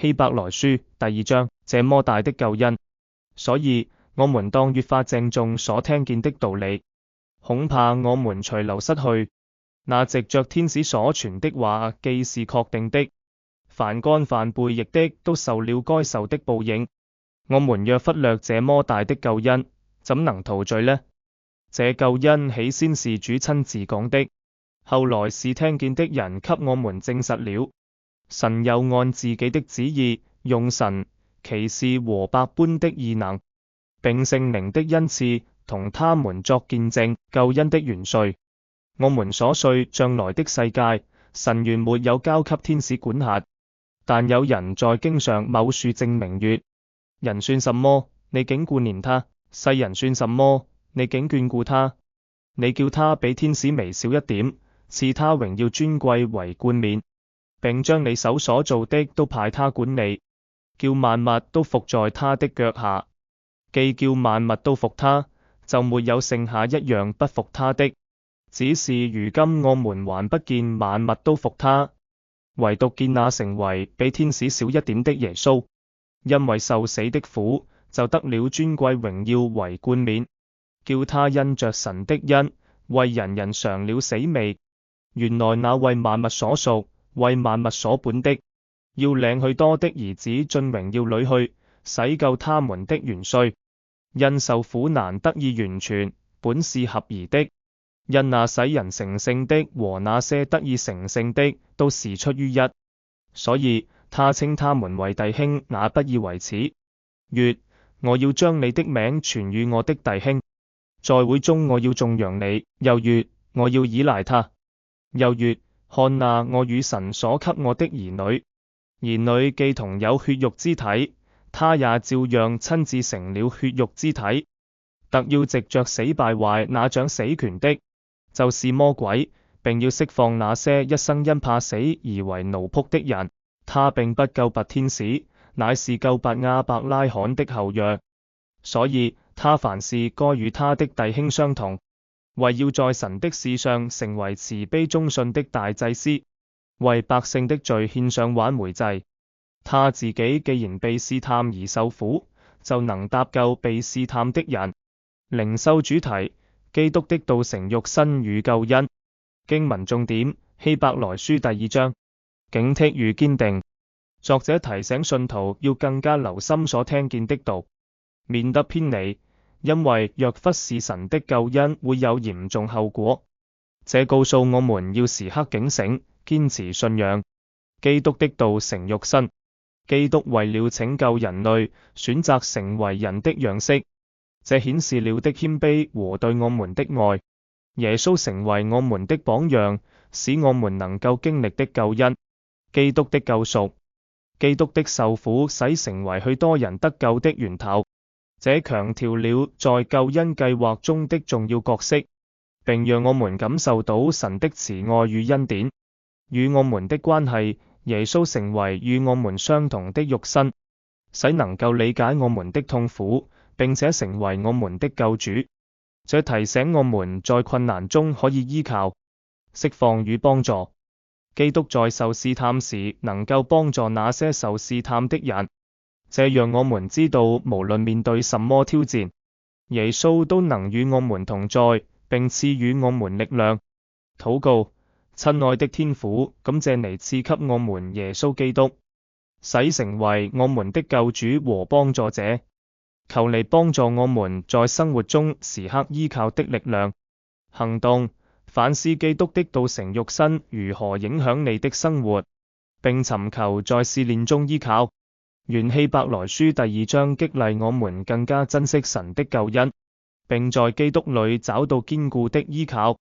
希伯來書第2章，這麼大的救恩，所以我們當越發鄭重所聽見的道理，恐怕我們隨流失去。那藉着天使所傳的話既是確定的，凡干犯悖逆的都受了該受的報應。我們若忽略這麼大的救恩，怎能逃罪呢？這救恩起先是主親自講的，後來是聽見的人給我們證實了。神又按自己的旨意，用神、奇事和百般的異能，並聖靈的恩賜，同他們作見證救恩的元帥。我們所信將來的世界，神原沒有交給天使管轄，但有人在經上某處證明說：人算什麼，你竟顧念他；世人算什麼，你竟眷顧他。你叫他比天使微小一點，賜他榮耀尊貴為冠冕，並將你手所造的都派他管理，叫萬物都服在他的腳下。既叫萬物都服他，就沒有剩下一樣不服他的。只是如今我們還不見萬物都服他，唯獨見那成為比天使小一點的耶穌，因為受死的苦，就得了尊貴榮耀為冠冕，叫他因着神的恩，為人人嘗了死味。原來那為萬物所屬、為萬物所本的，要領許多的兒子進榮耀裏去，洗救他們的元帥。因受苦難得以完全，本是合宜的。因那使人成聖的和那些得以成聖的，都是出於一，所以他稱他們為弟兄，也不以為恥。說：我要將你的名傳與我的弟兄，在會中我要頌揚你。又說：我要倚賴他。又說：看哪，我與神所給我的兒女，兒女既同有血肉之體，他也照樣親自成了血肉之體，特要藉着死敗壞那掌死權的，就是魔鬼，並要釋放那些一生因怕死而為奴僕的人。他並不救拔天使，乃是救拔亞伯拉罕的後裔。所以他凡事該與他的弟兄相同，為要在神的事上成為慈悲忠信的大祭司，為百姓的罪獻上挽回祭。他自己既然被試探而受苦，就能搭救被試探的人。靈修主題：基督的道成肉身與救恩。經文重點：希伯來書第2章。警惕與堅定。作者提醒信徒要更加留心所聽見的道，免得偏離，因為若忽視神的救恩，會有嚴重後果。這告訴我們要時刻警醒，堅持信仰。基督的道成肉身。基督為了拯救人類，選擇成為人的樣式，這顯示了的謙卑和對我們的愛。耶穌成為我們的榜樣，使我們能夠經歷的救恩。基督的救贖。基督的受苦使成為許多人得救的源頭，這強調了在救恩計劃中的重要角色，並讓我們感受到神的慈愛與恩典。與我們的關係。耶穌成為與我們相同的肉身，使能夠理解我們的痛苦，並且成為我們的救主。這提醒我們在困難中可以依靠、釋放與幫助。基督在受試探時能夠幫助那些受試探的人，這讓我們知道無論面對什麼挑戰，耶穌都能與我們同在，並賜予我們力量。禱告。親愛的天父，感謝你賜給我們耶穌基督，使成為我們的救主和幫助者。求你幫助我們在生活中時刻依靠的力量、行動，反思基督的道成肉身如何影響你的生活，並尋求在試煉中依靠。願希伯來書第2章激勵我們更加珍惜神的救恩，並在基督裏找到堅固的依靠。